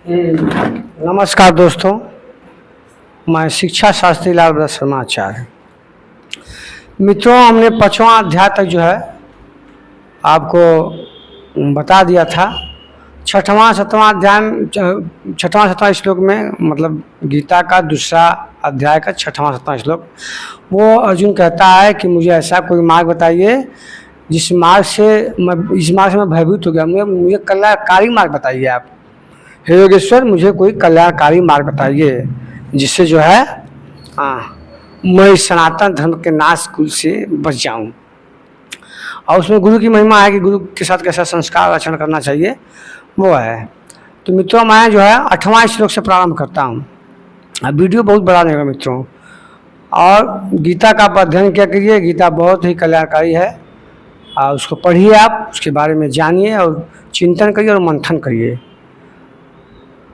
नमस्कार दोस्तों, मैं शिक्षा शास्त्री लाल ब्रज शर्मा आचार्य। मित्रों, हमने 5वां अध्याय तक जो है आपको बता दिया था। 6वां 7वां अध्याय 6वां 7वां श्लोक में, मतलब गीता का दूसरा अध्याय का 6वां 7वां श्लोक, वो अर्जुन कहता है कि मुझे ऐसा कोई मार्ग बताइए जिस मार्ग से मैं भयभीत हो गया। मुझे कल्याणकारी मार्ग बताइए आप, हे योगेश्वर, मुझे कोई कल्याणकारी मार्ग बताइए जिससे जो है मैं इस सनातन धर्म के नाश कुल से बच जाऊं। और उसमें गुरु की महिमा है कि गुरु के साथ कैसा संस्कार आचरण करना चाहिए, वो है। तो मित्रों, मैं जो है 8वां श्लोक से प्रारंभ करता हूँ। अब वीडियो बहुत बड़ा नहीं होगा मित्रों, और गीता का आप अध्ययन क्या करिए। गीता बहुत ही कल्याणकारी है, और उसको पढ़िए, आप उसके बारे में जानिए और चिंतन करिए और मंथन करिए।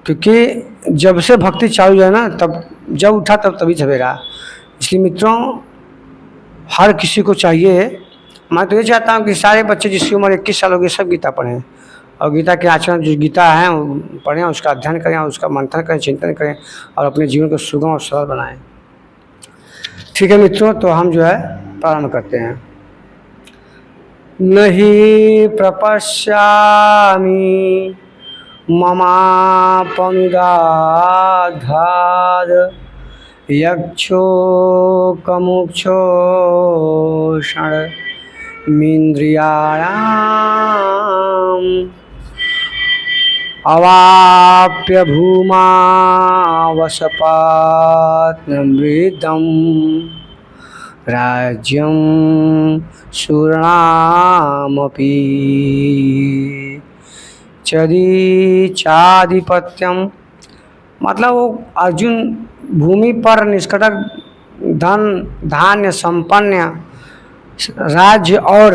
क्योंकि जब से भक्ति चालू है ना, तब जब उठा तब तभी छपेगा। इसलिए मित्रों, हर किसी को चाहिए, मैं तो ये चाहता हूँ कि सारे बच्चे जिसकी उम्र 21 साल हो गई सब गीता पढ़ें, और गीता के आचरण जो गीता है पढ़ें, उसका अध्ययन करें, उसका मंथन करें, चिंतन करें, और अपने जीवन को सुगम और सरल बनाएं। ठीक है मित्रों, तो हम जो है प्रारंभ करते हैं। नहीं प्रपश्यामि ममापनुदाधार यक्षो कमुक्षोषण मिन्द्रियाणाम अवाप्य भूमा वसपात्मृतम राज्यम शूरामपि चाधिपत्यम। मतलब वो अर्जुन भूमि पर निष्कटक धन धान्य संपन्न राज्य और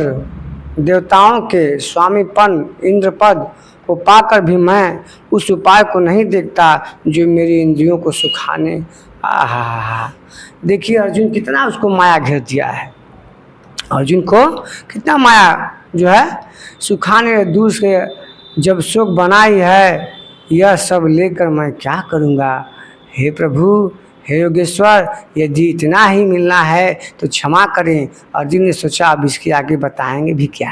देवताओं के स्वामीपन इंद्रपद को पाकर भी मैं उस उपाय को नहीं देखता जो मेरी इंद्रियों को सुखाने। देखिए अर्जुन कितना उसको माया घेर दिया है। अर्जुन को कितना माया जो है सुखाने दूर से जब सुख बनाई है, यह सब लेकर मैं क्या करूँगा। हे प्रभु, हे योगेश्वर, यदि इतना ही मिलना है तो क्षमा करें। अर्जुन ने सोचा अब इसके आगे बताएंगे भी क्या।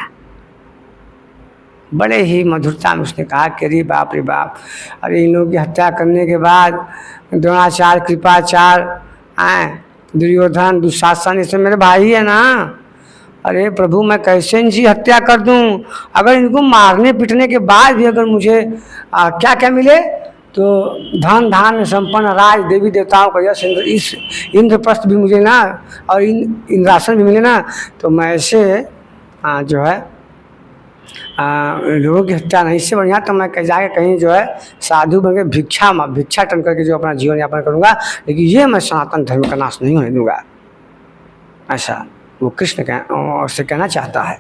बड़े ही मधुरता में उसने कहा कि अरे बाप रे बाप, अरे इन लोगों की हत्या करने के बाद द्रोणाचार्य, कृपाचार्य, दुर्योधन, दुशासन, ये सब मेरे भाई है ना। अरे प्रभु, मैं कैसे इनकी हत्या कर दूं। अगर इनको मारने पीटने के बाद भी अगर मुझे क्या क्या मिले तो धन धान्य संपन्न राज देवी देवताओं का यश, इस इंद्रप्रस्थ भी मुझे ना, और इंद्रासन भी मिले ना, तो मैं ऐसे जो है लोगों की हत्या नहीं, इससे बढ़िया तो मैं जाके कहीं जो है साधु बन के भिक्षाटन करके जो अपना जीवन यापन करूँगा, लेकिन ये मैं सनातन धर्म का नाश नहीं होने दूंगा। ऐसा वो कृष्ण से कहना चाहता है।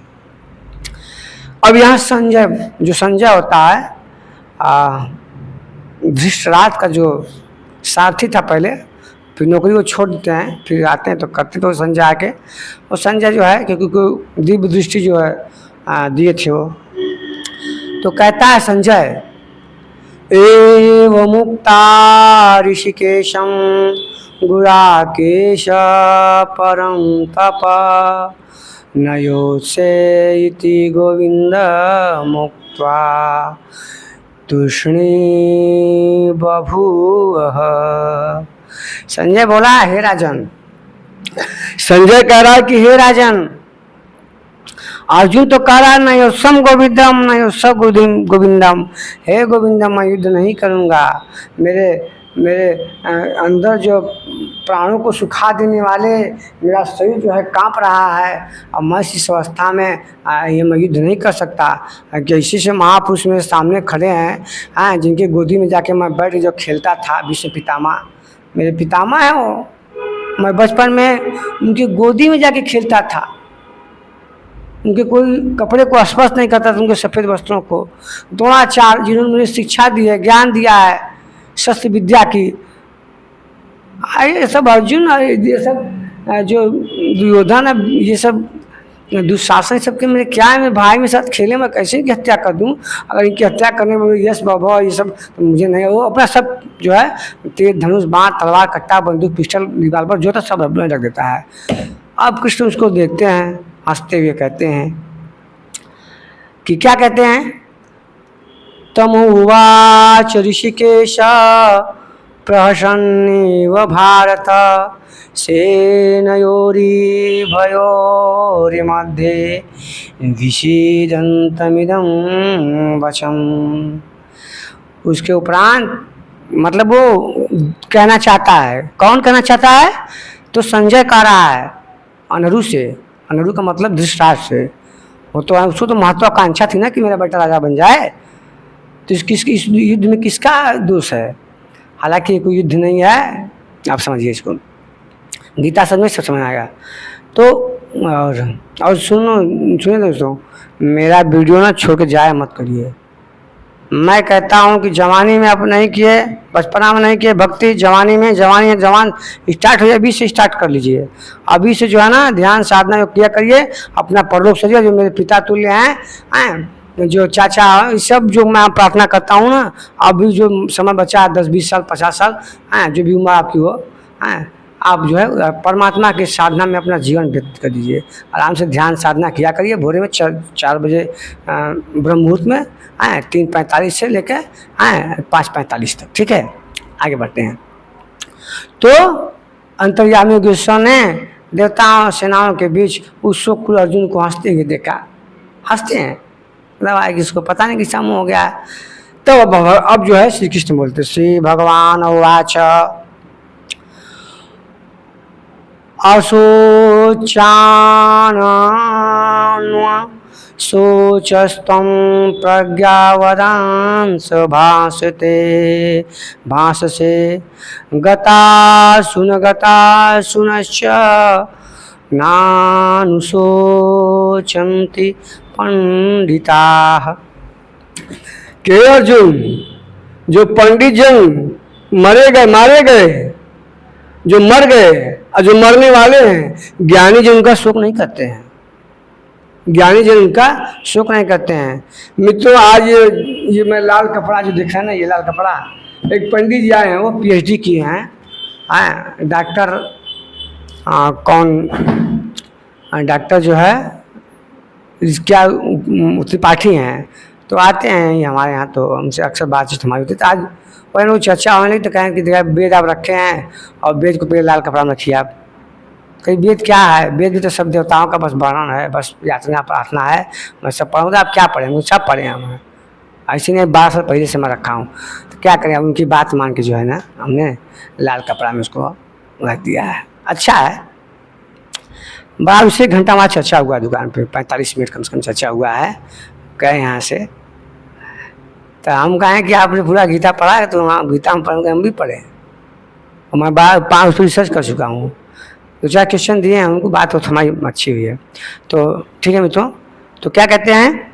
अब यहाँ संजय होता है धृष्टराज का जो सारथी था पहले, फिर नौकरी को छोड़ देते हैं, फिर आते हैं तो करते तो संजय आके, और संजय जो है क्योंकि दिव्य दृष्टि जो है दिए थे वो, तो कहता है संजय, एव मुक्ता ऋषिकेशम गुराकेश परम तप नयोत्से इति गोविंद मुक्त्वा तूष्णी बभूवः। संजय बोला, हे राजन, संजय कह रहा है कि हे राजन, अर्जुन तो कह रहा है नयोत्सम गोविंदम नयोत्स गोविंदम, हे गोविंदम, मैं युद्ध नहीं करूँगा। मेरे अंदर जो प्राणों को सुखा देने वाले मेरा शरीर जो है कांप रहा है, और मैं इस अवस्था में ये मैं युद्ध नहीं कर सकता। कि इसी से महापुरुष मेरे सामने खड़े हैं, जिनके गोदी में जाके मैं बैठ जो खेलता था, विश्व पितामह, मेरे पितामह हैं वो। मैं बचपन में उनकी गोदी में जाके खेलता था, उनके कोई कपड़े को स्पर्श नहीं करता था, उनके सफ़ेद वस्त्रों को। द्रोणाचार्य जिन्होंने मुझे शिक्षा दी है, ज्ञान दिया है शस्त्र विद्या की, ये सब अर्जुन, ये सब जो दुर्योधन है, ये सब दुशासन सबके मेरे क्या है, मेरे भाई मेरे साथ खेले, मैं कैसे इनकी हत्या कर दूं? अगर इनकी हत्या करने में यश बाबा ये सब तो मुझे नहीं, वो अपना सब जो है तीर धनुष बाण तलवार कट्टा बंदूक पिस्टल रिवाल्वर जो था सब अपने रख देता है। अब कृष्ण उसको देखते हैं, हंसते हुए कहते हैं कि क्या कहते हैं, तमुवाच ऋषिकेश प्रहसन्निव भारत सेनयोरी भयोरि मध्ये विषीदन्तमिदं वचम। उसके उपरांत मतलब वो कहना चाहता है, कौन कहना चाहता है? तो संजय कह रहा है अनरु से, अनरु का मतलब धृतराष्ट्र से। वो तो उसको तो महत्वाकांक्षा थी ना कि मेरा बेटा राजा बन जाए, तो इस युद्ध में किसका दोष है? हालांकि कोई युद्ध नहीं है, आप समझिए इसको, गीता समझ सब समझ आएगा। तो और सुनिए दोस्तों, मेरा वीडियो ना छोड़ के जाया मत करिए। मैं कहता हूँ कि जवानी में आप नहीं किए, बचपना में नहीं किए भक्ति, जवान स्टार्ट हो जाए, अभी से स्टार्ट कर लीजिए। अभी से जो है ना ध्यान साधना किया करिए, अपना परलोक सरिए। जो मेरे पिता तुल्य हैं, जो चाचा इस सब जो मैं प्रार्थना करता हूँ ना, अभी जो समय बचा है 10-20 साल 50 साल हैं, जो भी उम्र आपकी हो हैं, आप जो है परमात्मा की साधना में अपना जीवन व्यतीत कर दीजिए। आराम से ध्यान साधना किया करिए भोरे में 4 बजे ब्रह्म मुहूर्त में 3:45 से लेकर 5:45 तक। ठीक है, आगे बढ़ते हैं। तो अंतर्यामी गुस्सा ने देवताओं सेनाओं के बीच उस शुक्र अर्जुन को हंसते हुए देखा। हंसते हैं मतलब आए किसको पता नहीं किसा मुँह हो गया। तो अब जो है श्री कृष्ण बोलते, श्री भगवान उवाच अशोचान शोचस्त्वं प्रज्ञावदांस भाषते भाषसे गता सुनश्च नानुशोचन्ति पंडिताः। के अर्जुन, जो पंडित जन मारे गए, जो मर गए और जो मरने वाले हैं, ज्ञानी जन उनका शोक नहीं करते हैं, ज्ञानी जन उनका शोक नहीं करते हैं। मित्रों, आज ये मैं लाल कपड़ा जो दिख रहा है ना, ये लाल कपड़ा, एक पंडित जी आए हैं, वो PhD किए हैं, डॉक्टर डॉक्टर जो है क्या त्रिपाठी हैं, तो आते हैं हमारे यहाँ, तो उनसे अक्सर बातचीत हमारी होती है। तो आज वो चर्चा होने लगी, तो कहें कि वेद आप रखे हैं और वेद को पहले लाल कपड़ा में रखिए आप। कहीं वेद क्या है? वेद भी तो सब देवताओं का बस वर्णन है, बस यातना प्रार्थना है। मैं सब पढ़ूँगा, आप क्या पढ़ेंगे? सब पढ़े हैं हम, ऐसे नहीं 12 साल पहले से मैं रखा हूँ, तो क्या करें? उनकी बात मान के जो है ना हमने लाल कपड़ा में उसको रख दिया है। अच्छा है, 12 से 1 घंटा हमारा चर्चा हुआ दुकान पे, 45 मिनट कम से कम चर्चा हुआ है। गए यहाँ से तो हम कहें कि आपने पूरा गीता पढ़ा है, तो हाँ गीता हम पढ़ेंगे, हम भी पढ़े और मैं 5 रिसर्च कर चुका हूँ। तो 4 क्वेश्चन दिए हैं उनको, बात तो हमारी अच्छी हुई है। तो ठीक है मित्रों, तो क्या कहते हैं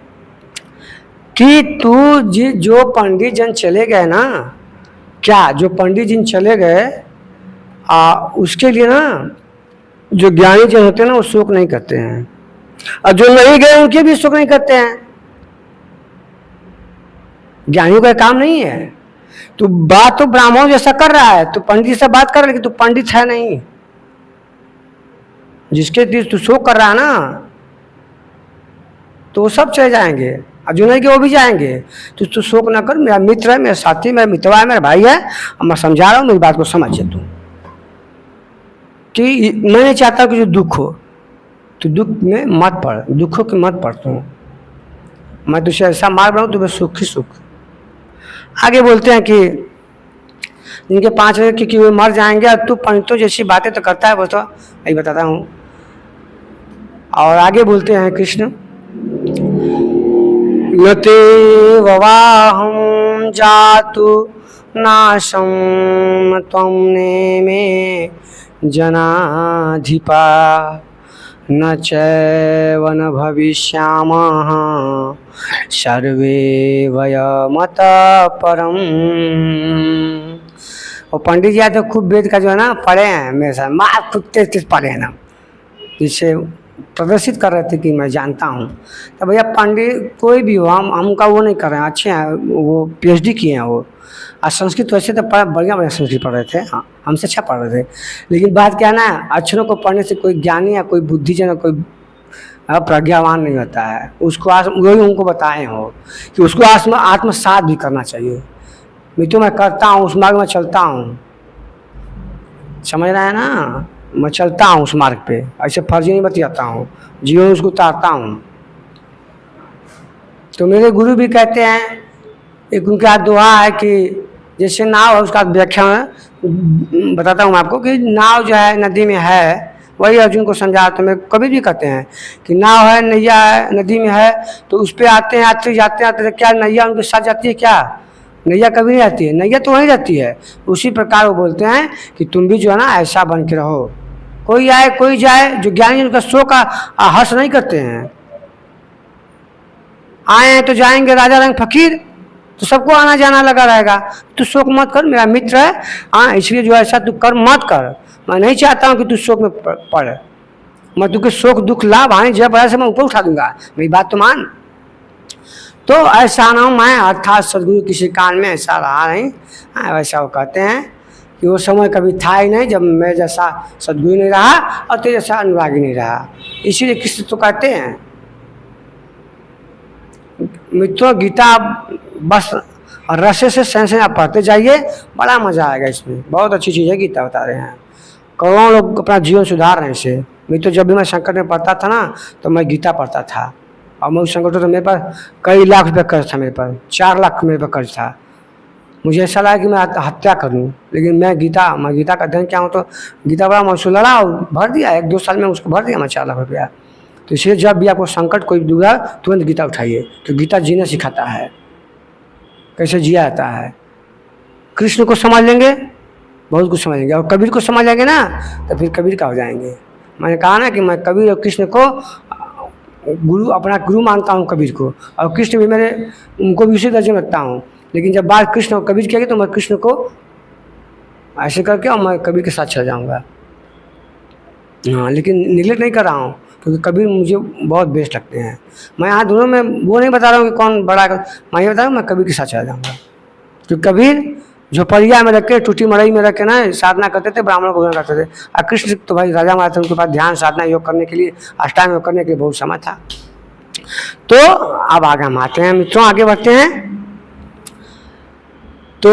कि जो पंडित जन चले गए ना, क्या जो पंडित जन चले गए उसके लिए ना जो ज्ञानी जन होते हैं ना, वो शोक नहीं करते हैं, और जो नहीं गए उनके भी शोक नहीं करते हैं। ज्ञानियों का काम नहीं है। तो बात तो ब्राह्मण जैसा कर रहा है, तो पंडित से बात कर रहा है, लेकिन तो पंडित है नहीं। जिसके दिल तू शोक कर रहा है ना, तो वो सब चले जाएंगे, और जो नहीं कि वो भी जाएंगे। तो तू शोक ना कर, मेरा मित्र है, मेरा साथी, मेरा मित्रवा है, मेरा भाई है, और मैं समझा रहा हूँ, मेरी बात को समझ तू कि मैं नहीं चाहता कि जो दुख हो, तो दुख में मत पड़, दुखों के मत पड़ तू। मैं तुझे ऐसा मार बनाऊँ तुम्हें सुख ही सुख। आगे बोलते हैं कि जिनके 5 बजे कि वो मर जाएंगे, और तू पंडितों जैसी बातें तो करता है, वो तो यही बताता हूँ। और आगे बोलते हैं कृष्ण, नते ववाहं जातु नाशं त्वं नेमे जनाधिपा न चैव न भविष्यामः सर्वे वयमतः परम। और पंडित जी तो खूब वेद का जो है ना पढ़े हैं, मेरे साथ मार खूब तेज पढ़े हैं ना, जिससे प्रदर्शित कर रहे थे कि मैं जानता हूँ। तो भैया पंडित कोई भी हो, हम उनका वो नहीं कर रहे हैं, अच्छे हैं, वो पीएचडी किए हैं वो। आज संस्कृत वैसे तो बढ़िया बढ़िया संस्कृत पढ़ रहे थे, हाँ हमसे अच्छा पढ़ रहे थे। लेकिन बात क्या है ना, अक्षरों को पढ़ने से कोई ज्ञानी या कोई बुद्धिजन, कोई प्रज्ञावान नहीं होता है। उसको वही उनको बताए हो कि उसको आत्मसात भी करना चाहिए। मैं करता हूँ, उस मार्ग में चलता हूँ, समझ रहे हैं ना, मैं चलता हूँ उस मार्ग पे, ऐसे फर्जी नहीं बतियाता हूँ, जीवन उसको उतारता हूँ। तो मेरे गुरु भी कहते हैं, एक उनका दोहा है कि जैसे नाव है, उसका व्याख्या में बताता हूँ मैं आपको कि नाव जो है नदी में है, वही अर्जुन को समझा। तो मैं कभी भी कहते हैं कि नाव है, नैया है, नदी में है, तो उस पर आते हैं यात्री, जाते आते, क्या नैया उनके साथ जाती है क्या? नैया कभी नहीं रहती है, नैया तो वहीं रहती है। उसी प्रकार वो बोलते हैं कि तुम भी जो है ना ऐसा बन के रहो, कोई आए कोई जाए, जो ज्ञानी उनका शोक का हर्ष नहीं करते हैं। आए हैं तो जाएंगे, राजा रंग फकीर, तो सबको आना जाना लगा रहेगा। तू शोक मत कर, मेरा मित्र है, हाँ इसलिए जो ऐसा तू कर मत कर। मैं नहीं चाहता हूँ कि तू शोक में पड़, मैं तुझे शोक दुख लाभ हानि जब ऐसे मैं ऊपर उठा दूंगा, मेरी बात तो मान। तो ऐसा ना मैं, अर्थात सदगुरु किसी कान में ऐसा रहा नहीं, वैसा वो कहते हैं कि वो समय कभी था ही नहीं जब मैं जैसा सदगुरु नहीं रहा और तेरे जैसा अनुरागी नहीं रहा। इसीलिए कृष्ण तो कहते हैं मित्रों, गीता बस रसे से सेंस आप पढ़ते जाइए, बड़ा मजा आएगा इसमें, बहुत अच्छी चीज़ है गीता, बता रहे हैं। करोड़ों लोग अपना जीवन सुधार रहे हैं इसे। मित्रों, जब भी मैं संकट में पढ़ता था ना, तो मैं गीता पढ़ता था, और मैं उस संकट तो मेरे पास कई लाख रुपये कर्ज था, मेरे पास 4 लाख मेरे पास कर्ज था। मुझे ऐसा लगा कि मैं हत्या करूं, लेकिन मैं गीता का अध्ययन क्या हूँ, तो गीता बड़ा मौसू लड़ा और भर दिया, 1-2 साल में उसको भर दिया मैं 4 लाख रुपया। तो इसलिए जब भी आपको संकट कोई दूंगा, तुरंत गीता उठाइए, तो गीता जीना सिखाता है, कैसे जिया जाता है। कृष्ण को समझ लेंगे, बहुत कुछ समझेंगे, और कबीर को समझ लेंगे ना, तो फिर कबीर का हो जाएंगे। मैंने कहा ना कि मैं कबीर और कृष्ण को अपना गुरु मानता हूँ, कबीर को, और कृष्ण भी उनको भी उसी दर्जे में रखता हूँ। लेकिन जब बात कृष्ण और कबीर की आएगी, तो मैं कृष्ण को ऐसे करके और मैं कबीर के साथ चल जाऊँगा। हाँ, लेकिन निगलेक्ट नहीं कर रहा हूँ, क्योंकि कबीर मुझे बहुत बेस्ट लगते हैं। मैं यहाँ दोनों में वो नहीं बता रहा हूँ कि कौन बड़ा, मैं ये बता रहा हूँ मैं कबीर के साथ चला जाऊँगा। तो कबीर झोपड़िया में रख के, टूटी मड़ई में रख के ना साधना करते थे, ब्राह्मणों को भोजन करते थे। और कृष्ण तो भाई राजा महाराज थे, उनके पास ध्यान साधना योग करने के लिए, अष्टांग योग करने के लिए बहुत समय था। तो अब आगे हम आते हैं मित्रों, आगे बढ़ते हैं। तो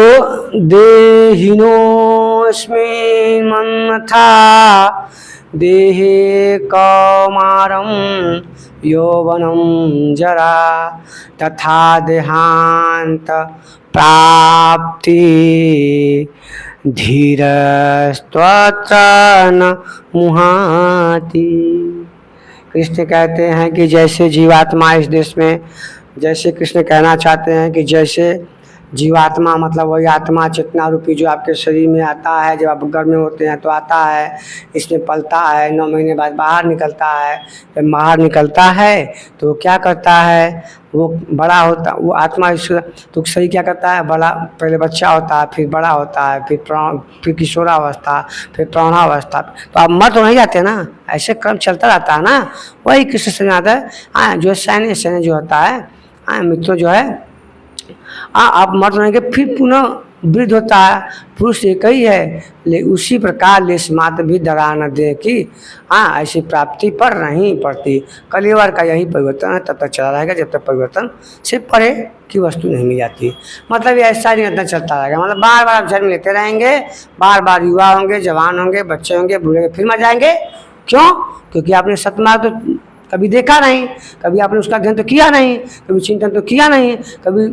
देहिनोऽस्मिन् मन्मथा देहे कौमारं यौवनं जरा तथा देहांत प्राप्ति धीरस्त्वत्र न मुहाति। कृष्ण कहते हैं कि जैसे जीवात्मा इस देश में, जैसे कृष्ण कहना चाहते हैं कि जैसे जीवात्मा मतलब वही आत्मा चेतना रूपी जो आपके शरीर में आता है, जब आप गर्भ में होते हैं तो आता है, इसमें पलता है, 9 महीने बाद बाहर निकलता है। जब बाहर निकलता है तो क्या करता है, वो बड़ा होता, वो आत्मा तो शरीर क्या करता है, बड़ा पहले बच्चा होता है, फिर बड़ा होता है, फिर किशोरावस्था, फिर प्रौढ़ावस्था। तो आप मर तो नहीं जाते ना, ऐसे क्रम चलता रहता है ना। वही कृष्ण से आता है जो सैन्य जो होता है मित्रों, जो है आप मर तो नहीं गए, फिर पुनः वृद्ध होता है। पुरुष एक ही है, लेकिन उसी प्रकार लेश मात्र भी डरा न दे कि ऐसी प्राप्ति पर नहीं पड़ती। कलियुग का यही परिवर्तन है, तब तक चला रहेगा जब तक परिवर्तन से परे की वस्तु नहीं मिल जाती। मतलब ये ऐसा निरंतर चलता रहेगा, मतलब बार बार आप जन्म लेते रहेंगे, बार बार युवा होंगे, जवान होंगे, बच्चे होंगे, बूढ़े होंगे, फिर मर जाएंगे। क्यों? क्योंकि आपने सतमार्ग तो कभी देखा नहीं, कभी आपने उसका अध्ययन तो किया नहीं, कभी चिंतन तो किया नहीं, कभी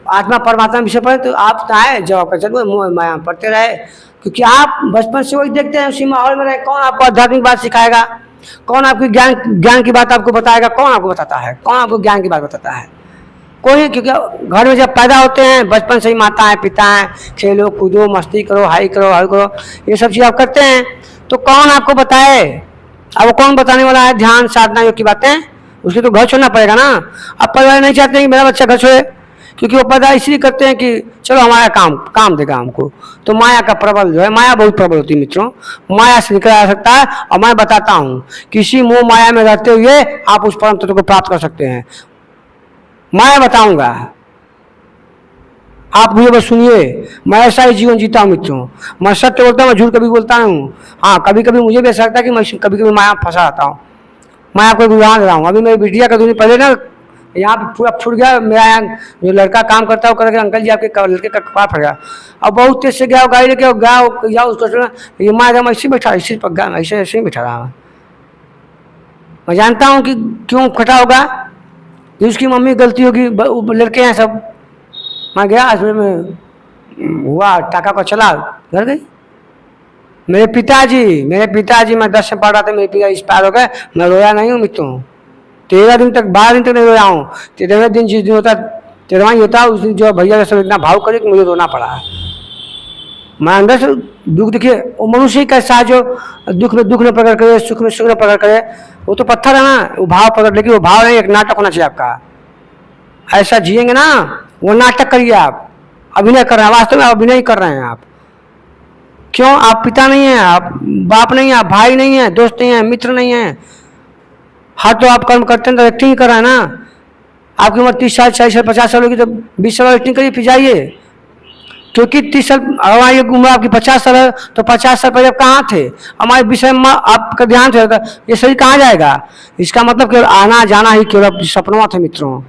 आत्मा परमात्मा विषय पढ़े, तो आप आए जवाब कर चलो मोह माया पढ़ते रहे, क्योंकि आप बचपन से वही देखते हैं, उसी माहौल में रहे। कौन आपको आध्यात्मिक बात सिखाएगा, कौन आपकी ज्ञान की बात आपको बताएगा, कौन आपको बताता है, कौन आपको ज्ञान की बात बताता है? कोई। क्योंकि घर में जब पैदा होते हैं बचपन से ही माता है पिता है, खेलो कूदो मस्ती करो, हाई करो, ये सब चीज़ आप करते हैं, तो कौन आपको बताए? अब वो कौन बताने वाला है ध्यान साधना योग की बातें? उसके तो घर छोड़ना पड़ेगा ना। अब परिवार नहीं चाहते हैं कि मेरा बच्चा घर छोड़े, क्योंकि वो पैदा इसलिए करते हैं कि चलो हमारा काम देगा हमको। तो माया का प्रबल जो है, माया बहुत प्रबल होती है मित्रों, माया से निकला जा सकता है। और मैं बताता हूँ किसी मोह माया में रहते हुए आप उस परम तत्व को प्राप्त कर सकते हैं। मैं बताऊंगा, आप मुझे बस सुनिए। मैं ऐसा ही जीवन जीता हूँ मित्रों, मैं सत्य बोलता हूँ, मैं झूठ कभी बोलता नहीं हूँ। हाँ, कभी कभी मुझे भी ऐसा लगता है कि मैं कभी कभी माया फंसा आता हूँ। मैं आपको एक उदाहरण दे रहा हूँ। अभी मेरी बिटिया का दिन पहले ना यहाँ पे पूरा फूट गया, मेरा यहाँ जो लड़का काम करता है वो करके, अंकल जी आपके लड़के का कपार फट गया। अब बहुत तेज से गया, गाड़ी लेके गया उसको, ये माँ एकदम ऐसे बैठा, इसी पर गया, ऐसे ही बैठा रहा। मैं जानता हूँ कि क्यों फटा होगा, कि उसकी मम्मी गलती होगी, लड़के हैं सब। मैं गया हॉस्पिटल में, हुआ टाका को चला, घर गई। मेरे पिताजी मैं 10 से पढ़ रहा था, मेरे पिता एक्सपायर हो गए। मैं रोया नहीं हूँ मित्रों, 13 दिन तक, 12 दिन तक नहीं रोया हूँ। 13वें दिन जिस दिन होता, 13वां ही होता, उस दिन जो भैया का सब इतना भाव करे कि मुझे रोना पड़ा। मैं अंदर से दुख, देखिए वो मनुष्य ही कैसा है जो दुख में प्रकट करे, सुख में प्रकट करे। वो तो पत्थर है ना, वो भाव प्रकट, लेकिन वो भाव नहीं, एक नाटक होना चाहिए आपका। ऐसा जिएंगे ना, वो नाटक करिए आप, अभिनय कर रहे हैं, वास्तव में अभिनय कर रहे हैं आप। क्यों? आप पिता नहीं हैं, आप बाप नहीं हैं, आप भाई नहीं हैं, दोस्त नहीं हैं, मित्र नहीं हैं। हाँ, तो आप कर्म करते हैं तो एक्टिंग कर रहे हैं ना। आपकी उम्र 30 साल, 40 साल, 50 साल होगी तो 20 साल एक्टिंग करिए, फिर जाइए। क्योंकि 30 साल हमारी उम्र आपकी 50 साल है, तो 50 साल पहले आप कहाँ थे? हमारे विषय में आपका ध्यान थे, ये शरीर कहाँ जाएगा? इसका मतलब केवल आना जाना ही केवल सपनों थे मित्रों।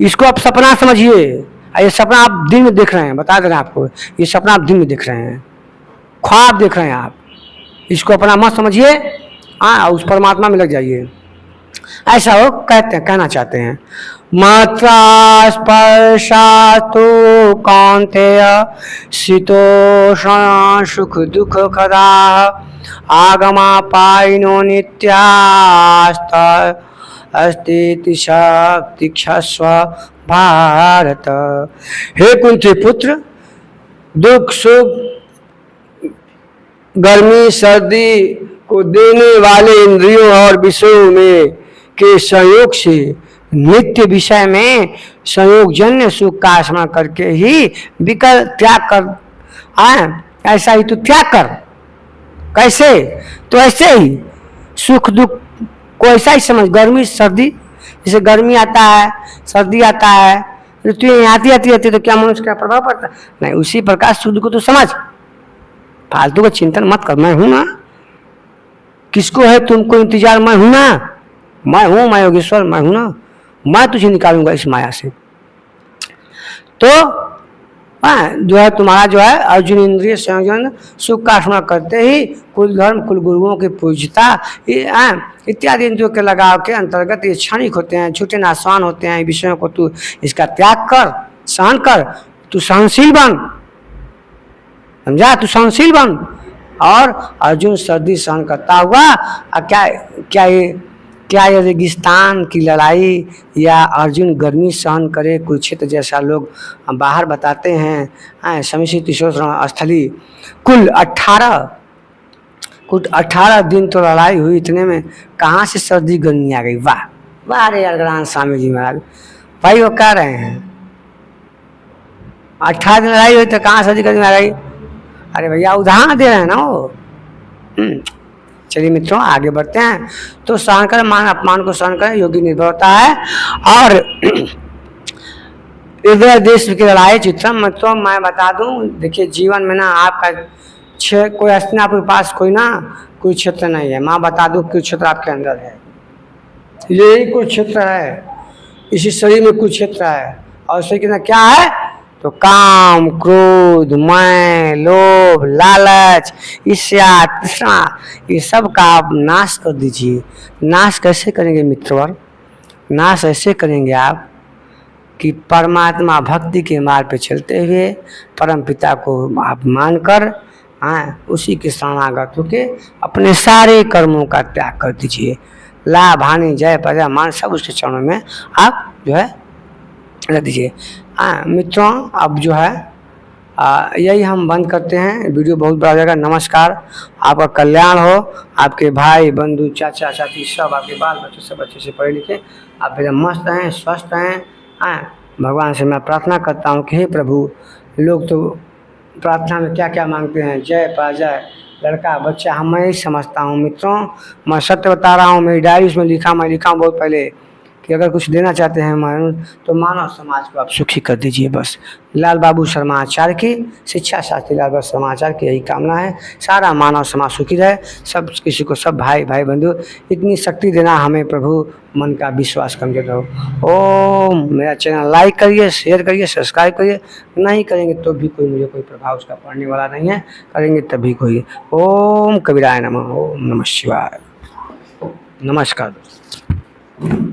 इसको आप सपना समझिए। ये सपना आप दिन में देख रहे हैं, बता दे रहे हैं आपको, ये सपना आप दिन में देख रहे हैं, ख्वाब देख रहे हैं आप। इसको अपना मत समझिए, हाँ, उस परमात्मा में लग जाइए। ऐसा वो कहना चाहते हैं। मात्रा स्पर्शातु कौन्तेय शीतोष्ण सुख दुख खदा आगमा पायिनो नित्यास्त अस्ति शक्ति क्षस्व भारत। हे कुंती पुत्र, दुख सुख गर्मी सर्दी को देने वाले इंद्रियों और विषयों में के संयोग से नित्य विषय में संयोगजन्य सुख का स्मरण करके ही विकल्प त्याग कर, ऐसा ही तो त्याग कर। कैसे? तो ऐसे ही सुख दुख को ऐसा ही समझ। गर्मी सर्दी, जैसे गर्मी आता है, सर्दी आता है, ऋतुएं आती रहती तो क्या मनुष्य का प्रभाव पड़ता? नहीं, उसी प्रकार सुख को तो समझ, फालतू का चिंतन मत कर। मैं हूं ना, किसको है तुमको इंतजार? मैं हूं ना, मैं योगेश्वर, मैं हूं ना, मैं तुझे निकालूंगा इस माया से। तो जो है तुम्हारा जो है अर्जुन इंद्रिय संयोजन सुख का स्मरण करते ही कुल धर्म कुल गुरुओं की पूजता इत्यादि इंद्रियों के लगाव के अंतर्गत ये क्षणिक होते हैं, छूटे नाशवान होते हैं। विषयों को तू इसका त्याग कर, सहन कर, तू सहनशील बन, समझा? तू सहनशील बन। और अर्जुन सर्दी सहन करता हुआ क्या ये रेगिस्तान की लड़ाई या अर्जुन गर्मी सहन करे? कुरुक्षेत्र जैसा लोग बाहर बताते हैं, समिति स्थली कुल 18 दिन तो लड़ाई हुई, इतने में कहाँ से सर्दी गर्मी आ गई? वाह वाह रे अग्रगान स्वामी जी महाराज, भाई वो कह रहे हैं 18 दिन लड़ाई हुई तो कहाँ सर्दी गर्मी आ गई? अरे भैया उदाहरण दे रहे हैं ना वो। चलिए मित्रों, आगे बढ़ते हैं। तो सहन कर, मान अपमान को सहन कर, योगी निर्भर होता है। और इधर देश की लड़ाई चित्रम मित्रों मैं बता दूं, देखिए जीवन में ना आपका कोई अस्तित्व आपके पास कोई क्षेत्र नहीं है। मैं बता दूं कुछ क्षेत्र आपके अंदर है, यही कुछ क्षेत्र है, इसी शरीर में कुछ क्षेत्र है। और शरीर के अंदर क्या है? तो काम, क्रोध, मैं, लोभ, लालच, ईर्ष्या, तृष्णा, ये सब का आप नाश कर दीजिए। नाश कैसे करेंगे मित्रवर? नाश ऐसे करेंगे आप कि परमात्मा भक्ति के मार्ग पे चलते हुए परम पिता को आप मानकर उसी के शरणागत होके अपने सारे कर्मों का त्याग कर दीजिए। लाभ हानि जय प्रजा मान सब उसके चरणों में आप जो है रख दीजिए। मित्रों अब जो है यही हम बंद करते हैं। वीडियो बहुत बड़ा हो जाएगा। नमस्कार, आपका कल्याण हो, आपके भाई बंधु चाचा चाची सब, आपके बाल बच्चे सब अच्छे से पढ़े लिखे, आप एकदम मस्त रहें, स्वस्थ रहें, भगवान से मैं प्रार्थना करता हूँ कि हे प्रभु, लोग तो प्रार्थना में क्या क्या मांगते हैं, जय पराजय, लड़का बच्चा, हम मैं ही समझता हूँ मित्रों, मैं सत्य बता रहा हूँ। मेरी डायरी उसमें मैं लिखा हूँ बहुत पहले कि अगर कुछ देना चाहते हैं मानव तो मानव समाज को आप सुखी कर दीजिए बस। लाल बाबू शर्मा आचार्य की, शिक्षा शास्त्री लाल बाबू शर्मा आचार्य की यही कामना है। सारा मानव समाज सुखी रहे, सब किसी को, सब भाई भाई बंधु इतनी शक्ति देना हमें प्रभु, मन का विश्वास कमजोर रहो। ओम। मेरा चैनल लाइक करिए, शेयर करिए, सब्सक्राइब करिए। नहीं करेंगे तो भी कोई मुझे कोई प्रभाव उसका पड़ने वाला नहीं है, करेंगे तभी कोई। ओम कबीराय नमः। ओम नमः शिवाय। नमस्कार दोस्तों।